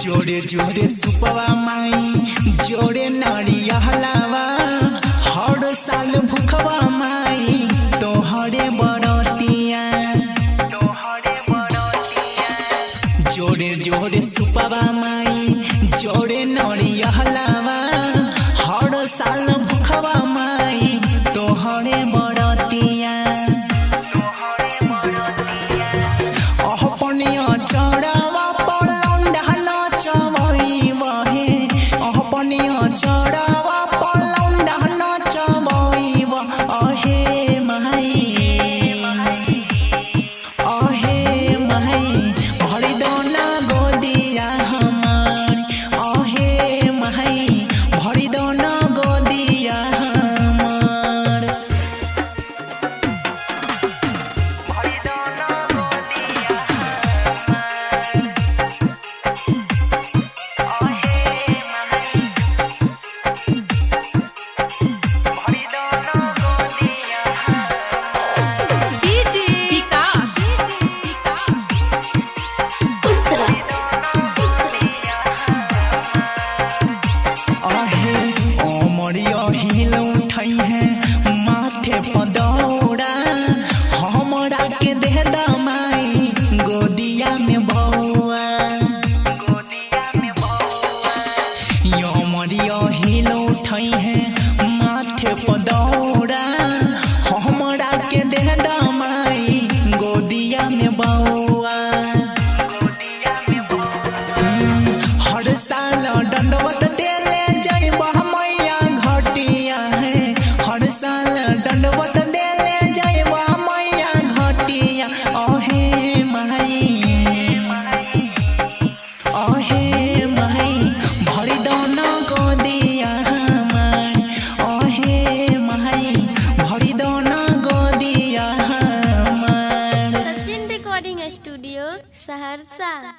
जोड़े जोड़े सुपवा माई जोड़े नारिया हलावा हर साल भूखवा माई तोहरे बरतिया जोड़े जोड़े सुपवा माई जोड़े नारिया हलावा हर साल भूखवा माई तोहरे बरतिया अपनिया चढ़ावा चढ़ावा पलौंडा नचबैब अहे माई भरी दोना गोदिया हमार अहे माई भरी दोना गोदिया हमार भरी दोना गोदिया माथे पदौड़ा हमरा के दे दमाई गोदिया में बउआ यमरिया हिल उठई है माथे पदौड़ा हमरा के दे दमाई गोदिया में बउआ हर साल दंडवत देले जइब मैया घटिया है हर साल दंडवत देले जइब मैया घटिया अहे माई अहे